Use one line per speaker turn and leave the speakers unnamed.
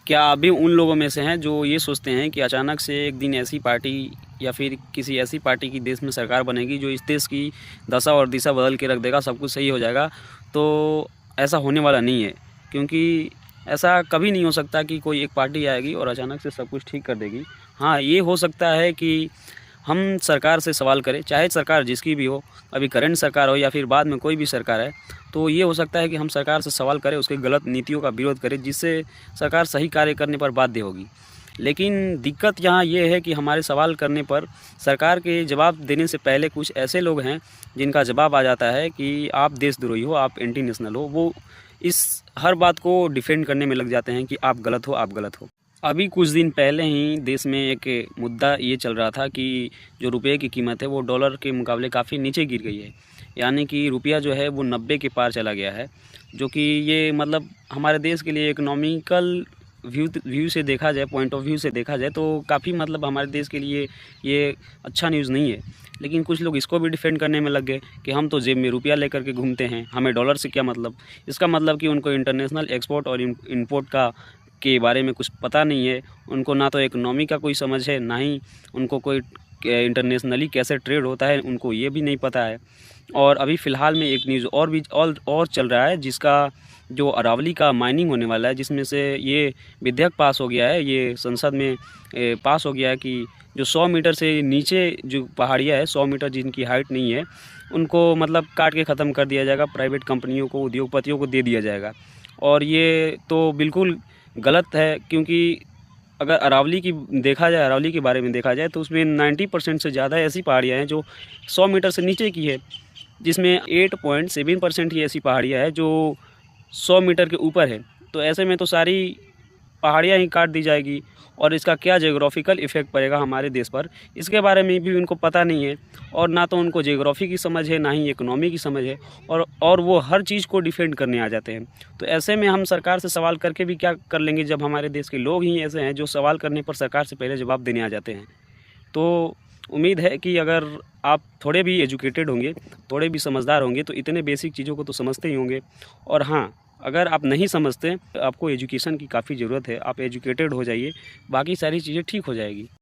क्या आप भी उन लोगों में से हैं जो ये सोचते हैं कि अचानक से एक दिन ऐसी पार्टी या फिर किसी ऐसी पार्टी की देश में सरकार बनेगी जो इस देश की दशा और दिशा बदल के रख देगा, सब कुछ सही हो जाएगा? तो ऐसा होने वाला नहीं है, क्योंकि ऐसा कभी नहीं हो सकता कि कोई एक पार्टी आएगी और अचानक से सब कुछ ठीक कर देगी। हाँ, ये हो सकता है कि हम सरकार से सवाल करें, चाहे सरकार जिसकी भी हो, अभी करंट सरकार हो या फिर बाद में कोई भी सरकार है, तो ये हो सकता है कि हम सरकार से सवाल करें, उसके गलत नीतियों का विरोध करें, जिससे सरकार सही कार्य करने पर बाध्य होगी। लेकिन दिक्कत यहाँ ये है कि हमारे सवाल करने पर सरकार के जवाब देने से पहले कुछ ऐसे लोग हैं जिनका जवाब आ जाता है कि आप देशद्रोही हो, आप एंटी नेशनल हो। वो इस हर बात को डिफेंड करने में लग जाते हैं कि आप गलत हो, आप गलत हो। अभी कुछ दिन पहले ही देश में एक मुद्दा ये चल रहा था कि जो रुपये की कीमत है वो डॉलर के मुकाबले काफ़ी नीचे गिर गई है, यानी कि रुपया जो है वो 90 के पार चला गया है, जो कि ये मतलब हमारे देश के लिए इकोनॉमिकल व्यू से देखा जाए, पॉइंट ऑफ व्यू से देखा जाए तो काफ़ी मतलब हमारे देश के लिए ये अच्छा न्यूज़ नहीं है। लेकिन कुछ लोग इसको भी डिफेंड करने में लग गए कि हम तो जेब में रुपया लेकर के घूमते हैं, हमें डॉलर से क्या मतलब। इसका मतलब कि उनको इंटरनेशनल एक्सपोर्ट और इम्पोर्ट के बारे में कुछ पता नहीं है। उनको ना तो इकोनॉमी का कोई समझ है, ना ही उनको कोई इंटरनेशनली कैसे ट्रेड होता है, उनको ये भी नहीं पता है। और अभी फ़िलहाल में एक न्यूज़ और चल रहा है, जिसका जो अरावली का माइनिंग होने वाला है, जिसमें से ये विधेयक पास हो गया है, ये संसद में पास हो गया है कि जो 100 मीटर से नीचे जो पहाड़ियाँ है, 100 मीटर जिनकी हाइट नहीं है, उनको मतलब काट के ख़त्म कर दिया जाएगा, प्राइवेट कंपनियों को, उद्योगपतियों को दे दिया जाएगा। और ये तो बिल्कुल गलत है, क्योंकि अगर अरावली के बारे में देखा जाए तो उसमें 90% से ज़्यादा ऐसी पहाड़ियाँ हैं जो 100 मीटर से नीचे की है, जिसमें 8.7% ही ऐसी पहाड़ियाँ हैं जो 100 मीटर के ऊपर है। तो ऐसे में तो सारी पहाड़ियाँ ही काट दी जाएगी और इसका क्या जियोग्राफिकल इफ़ेक्ट पड़ेगा हमारे देश पर, इसके बारे में भी उनको पता नहीं है। और ना तो उनको जियोग्राफी की समझ है, ना ही इकोनॉमी की समझ है, और वो हर चीज़ को डिफेंड करने आ जाते हैं। तो ऐसे में हम सरकार से सवाल करके भी क्या कर लेंगे, जब हमारे देश के लोग ही ऐसे हैं जो सवाल करने पर सरकार से पहले जवाब देने आ जाते हैं। तो उम्मीद है कि अगर आप थोड़े भी एजुकेटेड होंगे, थोड़े भी समझदार होंगे, तो इतने बेसिक चीज़ों को तो समझते ही होंगे। और हाँ, अगर आप नहीं समझते, आपको एजुकेशन की काफ़ी ज़रूरत है, आप एजुकेटेड हो जाइए, बाकी सारी चीज़ें ठीक हो जाएगी।